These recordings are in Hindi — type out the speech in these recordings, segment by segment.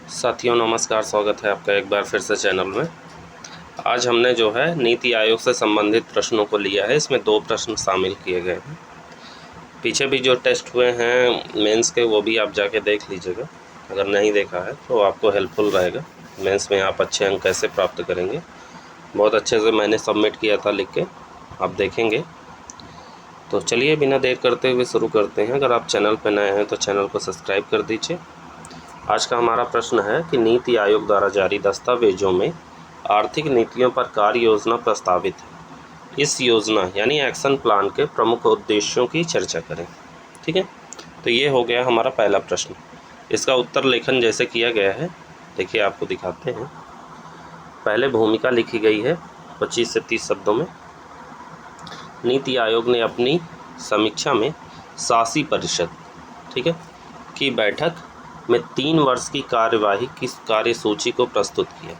साथियों नमस्कार, स्वागत है आपका एक बार फिर से चैनल में। आज हमने जो है नीति आयोग से संबंधित प्रश्नों को लिया है। इसमें 2 प्रश्न शामिल किए गए हैं। पीछे भी जो टेस्ट हुए हैं मेंस के, वो भी आप जाके देख लीजिएगा। अगर नहीं देखा है तो आपको हेल्पफुल रहेगा। मेंस में आप अच्छे अंक कैसे प्राप्त करेंगे, बहुत अच्छे से मैंने सबमिट किया था लिख के, आप देखेंगे। तो चलिए बिना देर करते हुए शुरू करते हैं। अगर आप चैनल पर नए हैं तो चैनल को सब्सक्राइब कर दीजिए। आज का हमारा प्रश्न है कि नीति आयोग द्वारा जारी दस्तावेजों में आर्थिक नीतियों पर कार्य योजना प्रस्तावित है। इस योजना यानी एक्शन प्लान के प्रमुख उद्देश्यों की चर्चा करें। ठीक है, तो ये हो गया हमारा पहला प्रश्न। इसका उत्तर लेखन जैसे किया गया है, देखिए आपको दिखाते हैं। पहले भूमिका लिखी गई है 25 से 30 शब्दों में। नीति आयोग ने अपनी समीक्षा में शासी परिषद, ठीक है, की बैठक में 3 वर्ष की कार्यवाही की कार्यसूची को प्रस्तुत किया।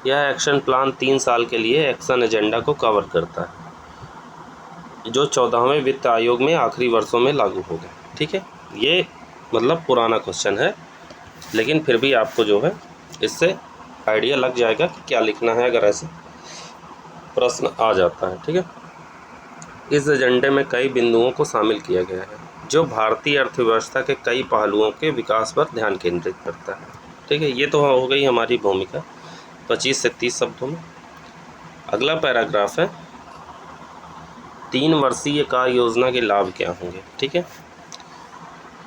यह एक्शन प्लान 3 साल के लिए एक्शन एजेंडा को कवर करता है, जो 14वें वित्त आयोग में आखिरी वर्षों में लागू होगा। ठीक है, ये मतलब पुराना क्वेश्चन है, लेकिन फिर भी आपको जो है इससे आइडिया लग जाएगा कि क्या लिखना है अगर ऐसे प्रश्न आ जाता है। ठीक है, इस एजेंडे में कई बिंदुओं को शामिल किया गया है जो भारतीय अर्थव्यवस्था के कई पहलुओं के विकास पर ध्यान केंद्रित करता है। ठीक है, ये तो हो गई हमारी भूमिका 25 से 30 शब्दों में। अगला पैराग्राफ है 3 वर्षीय कार्य योजना के लाभ क्या होंगे। ठीक है,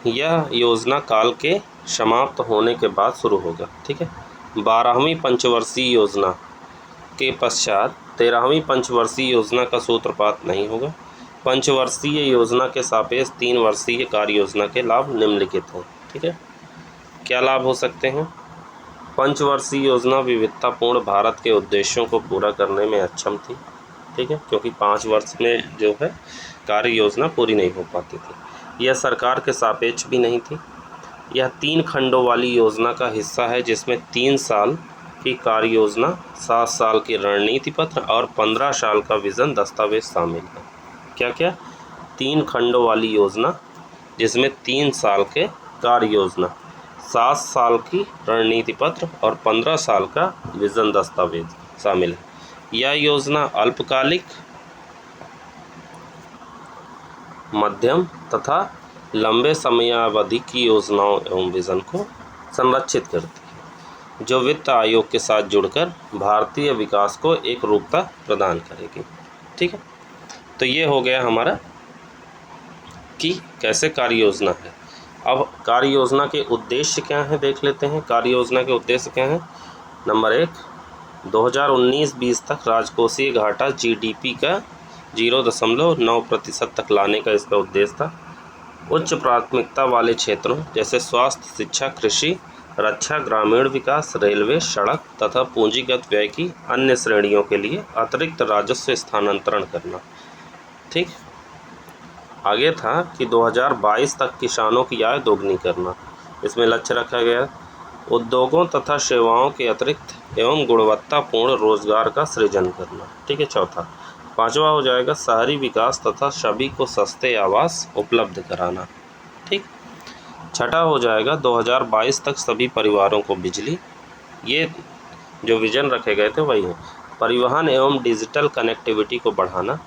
यह योजना काल के समाप्त होने के बाद शुरू होगा। ठीक है, 12वीं पंचवर्षीय योजना के पश्चात 13वीं पंचवर्षीय योजना का सूत्रपात नहीं होगा। पंचवर्षीय योजना के सापेक्ष 3 वर्षीय कार्य योजना के लाभ निम्नलिखित हैं। ठीक है, क्या लाभ हो सकते हैं? पंचवर्षीय योजना विविधतापूर्ण भारत के उद्देश्यों को पूरा करने में अक्षम थी। ठीक है, क्योंकि 5 वर्ष में जो है कार्य योजना पूरी नहीं हो पाती थी। यह सरकार के सापेक्ष भी नहीं थी। यह 3 खंडों वाली योजना का हिस्सा है, जिसमें 3 साल की कार्य योजना, 7 साल की रणनीति पत्र और 15 साल का विज़न दस्तावेज शामिल है। क्या क्या? 3 खंडों वाली योजना, जिसमें 3 साल के कार्य योजना, 7 साल की रणनीति पत्र और 15 साल का विज़न दस्तावेज शामिल है। यह योजना अल्पकालिक, मध्यम तथा लंबे समयावधि की योजनाओं एवं विज़न को संरक्षित करती है, जो वित्त आयोग के साथ जुड़कर भारतीय विकास को एक रूपता प्रदान करेगी। ठीक है, तो ये हो गया हमारा कि कैसे कार्य योजना है। अब कार्य योजना के उद्देश्य क्या हैं देख लेते हैं। कार्य योजना के उद्देश्य क्या हैं? नंबर 1, 2019-20 तक राजकोषीय घाटा जीडीपी का 0.9% तक लाने का इसका उद्देश्य था। उच्च प्राथमिकता वाले क्षेत्रों जैसे स्वास्थ्य, शिक्षा, कृषि, रक्षा, ग्रामीण विकास, रेलवे, सड़क तथा पूंजीगत व्यय की अन्य श्रेणियों के लिए अतिरिक्त राजस्व स्थानांतरण करना। ठीक, आगे था कि 2022 तक किसानों की आय दोगुनी करना। इसमें लक्ष्य रखा गया उद्योगों तथा सेवाओं के अतिरिक्त एवं गुणवत्तापूर्ण रोजगार का सृजन करना। ठीक है, चौथा। 5वां हो जाएगा शहरी विकास तथा सभी को सस्ते आवास उपलब्ध कराना। ठीक, 6ठा हो जाएगा 2022 तक सभी परिवारों को बिजली। ये जो विजन रखे गए थे वही है। परिवहन एवं डिजिटल कनेक्टिविटी को बढ़ाना,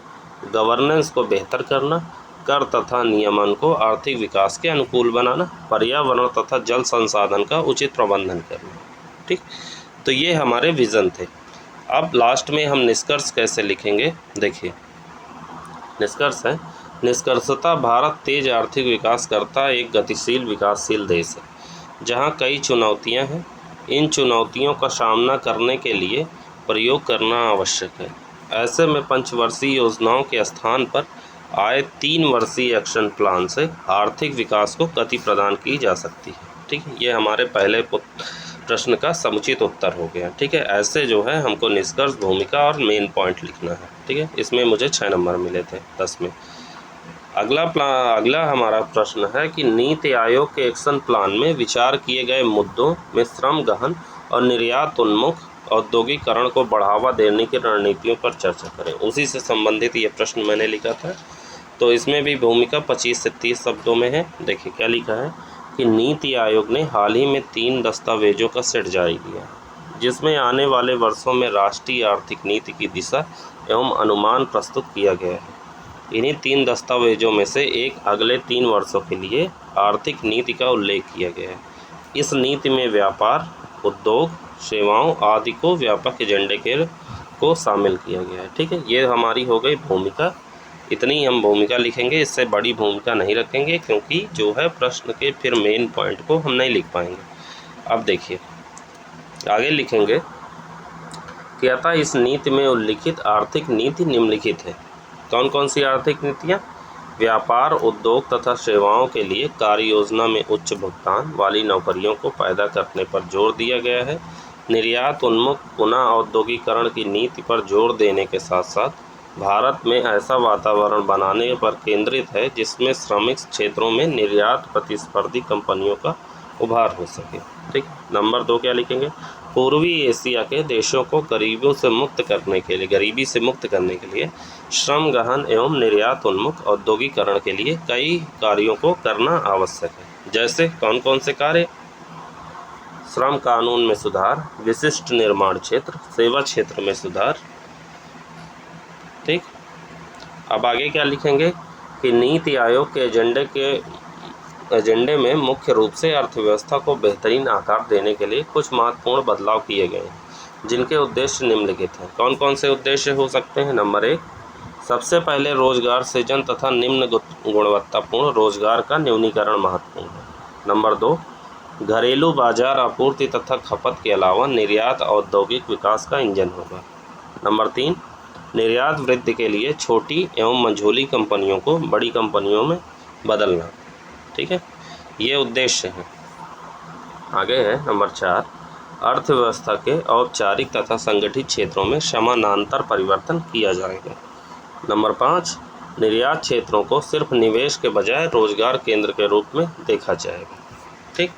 गवर्नेंस को बेहतर करना, कर तथा नियमन को आर्थिक विकास के अनुकूल बनाना, पर्यावरण तथा जल संसाधन का उचित प्रबंधन करना। ठीक, तो ये हमारे विज़न थे। अब लास्ट में हम निष्कर्ष कैसे लिखेंगे, देखिए। निष्कर्ष है, निष्कर्षतः भारत तेज आर्थिक विकास करता एक गतिशील विकासशील देश है, जहाँ कई चुनौतियाँ हैं। इन चुनौतियों का सामना करने के लिए प्रयोग करना आवश्यक है। ऐसे में पंचवर्षीय योजनाओं के स्थान पर आए 3 वर्षीय एक्शन प्लान से आर्थिक विकास को गति प्रदान की जा सकती है। ठीक है, ये हमारे पहले प्रश्न का समुचित उत्तर हो गया। ठीक है, ऐसे जो है हमको निष्कर्ष, भूमिका और मेन पॉइंट लिखना है। ठीक है, इसमें मुझे 6 नंबर मिले थे 10 में। अगला हमारा प्रश्न है कि नीति आयोग के एक्शन प्लान में विचार किए गए मुद्दों में श्रम गहन और निर्यात उन्मुख औद्योगिकरण को बढ़ावा देने की रणनीतियों पर चर्चा करें। उसी से संबंधित ये प्रश्न मैंने लिखा था। तो इसमें भी भूमिका 25 से 30 शब्दों में है। देखिए क्या लिखा है। कि नीति आयोग ने हाल ही में 3 दस्तावेजों का सेट जारी किया, जिसमें आने वाले वर्षों में राष्ट्रीय आर्थिक नीति की दिशा एवं अनुमान प्रस्तुत किया गया है। इन्हीं 3 दस्तावेजों में से एक अगले 3 वर्षों के लिए आर्थिक नीति का उल्लेख किया गया है। इस नीति में व्यापार, उद्योग, सेवाओं आदि को व्यापक एजेंडे को शामिल किया गया है। ठीक है, ये हमारी हो गई भूमिका। इतनी हम भूमिका लिखेंगे, इससे बड़ी भूमिका नहीं रखेंगे, क्योंकि जो है प्रश्न के फिर मेन पॉइंट को हम नहीं लिख पाएंगे। अब देखिए आगे लिखेंगे कि अतः इस नीति में उल्लिखित आर्थिक नीति निम्नलिखित है। कौन कौन सी आर्थिक नीतियाँ? व्यापार, उद्योग तथा सेवाओं के लिए कार्य योजना में उच्च भुगतान वाली नौकरियों को पैदा करने पर जोर दिया गया है। निर्यात उन्मुख पुनः औद्योगिकरण की नीति पर जोर देने के साथ साथ भारत में ऐसा वातावरण बनाने पर केंद्रित है जिसमें श्रमिक क्षेत्रों में निर्यात प्रतिस्पर्धी कंपनियों का उभार हो सके। ठीक, नंबर 2 क्या लिखेंगे? पूर्वी एशिया के देशों को गरीबी से मुक्त करने के लिए श्रम गहन एवं निर्यात उन्मुख औद्योगिकरण के लिए कई कार्यों को करना आवश्यक है। जैसे कौन कौन से कार्य? श्रम कानून में सुधार, विशिष्ट निर्माण क्षेत्र, सेवा क्षेत्र में सुधार। ठीक, अब आगे क्या लिखेंगे कि नीति आयोग के एजेंडे में मुख्य रूप से अर्थव्यवस्था को बेहतरीन आकार देने के लिए कुछ महत्वपूर्ण बदलाव किए गए हैं, जिनके उद्देश्य निम्नलिखित हैं। कौन कौन से उद्देश्य हो सकते हैं? नंबर 1, सबसे पहले रोजगार सृजन तथा निम्न गुणवत्तापूर्ण रोजगार का न्यूनीकरण महत्वपूर्ण है। नंबर 2, घरेलू बाजार आपूर्ति तथा खपत के अलावा निर्यात औद्योगिक विकास का इंजन होगा। नंबर 3, निर्यात वृद्धि के लिए छोटी एवं मझोली कंपनियों को बड़ी कंपनियों में बदलना। ठीक है, ये उद्देश्य हैं। आगे है नंबर 4, अर्थव्यवस्था के औपचारिक तथा संगठित क्षेत्रों में समानांतर परिवर्तन किया जाएगा। नंबर 5, निर्यात क्षेत्रों को सिर्फ निवेश के बजाय रोजगार केंद्र के रूप में देखा जाएगा। ठीक,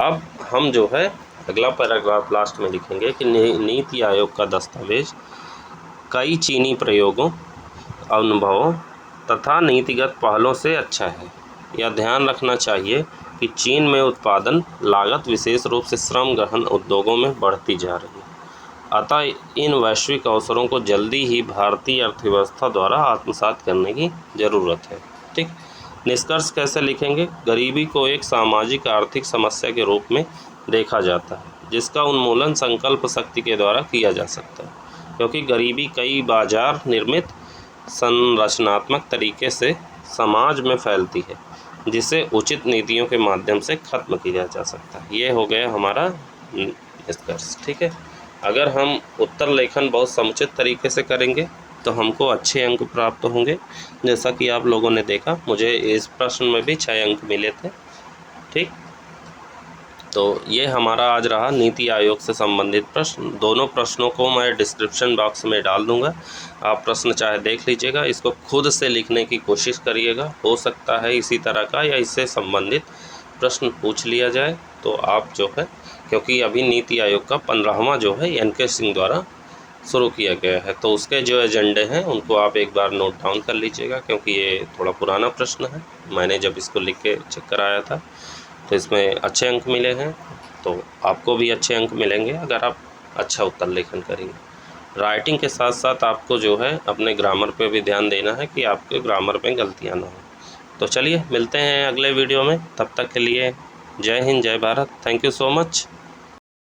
अब हम जो है अगला पैराग्राफ लास्ट में लिखेंगे कि नीति आयोग का दस्तावेज कई चीनी प्रयोगों, अनुभवों तथा नीतिगत पहलों से अच्छा है। यह ध्यान रखना चाहिए कि चीन में उत्पादन लागत विशेष रूप से श्रम गहन उद्योगों में बढ़ती जा रही है। अतः इन वैश्विक अवसरों को जल्दी ही भारतीय अर्थव्यवस्था द्वारा आत्मसात करने की ज़रूरत है। ठीक, निष्कर्ष कैसे लिखेंगे? गरीबी को एक सामाजिक आर्थिक समस्या के रूप में देखा जाता है, जिसका उन्मूलन संकल्प शक्ति के द्वारा किया जा सकता है, क्योंकि गरीबी कई बाजार निर्मित संरचनात्मक तरीके से समाज में फैलती है, जिसे उचित नीतियों के माध्यम से खत्म किया जा सकता है। ये हो गया हमारा निष्कर्ष। ठीक है, अगर हम उत्तर लेखन बहुत समुचित तरीके से करेंगे तो हमको अच्छे अंक प्राप्त होंगे। जैसा कि आप लोगों ने देखा, मुझे इस प्रश्न में भी 6 अंक मिले थे। ठीक, तो ये हमारा आज रहा नीति आयोग से संबंधित प्रश्न। दोनों प्रश्नों को मैं डिस्क्रिप्शन बॉक्स में डाल दूंगा, आप प्रश्न चाहे देख लीजिएगा। इसको खुद से लिखने की कोशिश करिएगा, हो सकता है इसी तरह का या इससे संबंधित प्रश्न पूछ लिया जाए। तो आप जो है, क्योंकि अभी नीति आयोग का 15वां जो है NK सिंह द्वारा शुरू किया गया है, तो उसके जो एजेंडे हैं उनको आप एक बार नोट डाउन कर लीजिएगा, क्योंकि ये थोड़ा पुराना प्रश्न है। मैंने जब इसको लिख के चेक कराया था तो इसमें अच्छे अंक मिले हैं, तो आपको भी अच्छे अंक मिलेंगे अगर आप अच्छा उत्तर लेखन करेंगे। राइटिंग के साथ साथ आपको जो है अपने ग्रामर पे भी ध्यान देना है कि आपके ग्रामर में गलतियाँ ना हो। तो चलिए मिलते हैं अगले वीडियो में, तब तक के लिए जय हिंद, जय Bharat. Thank you so much.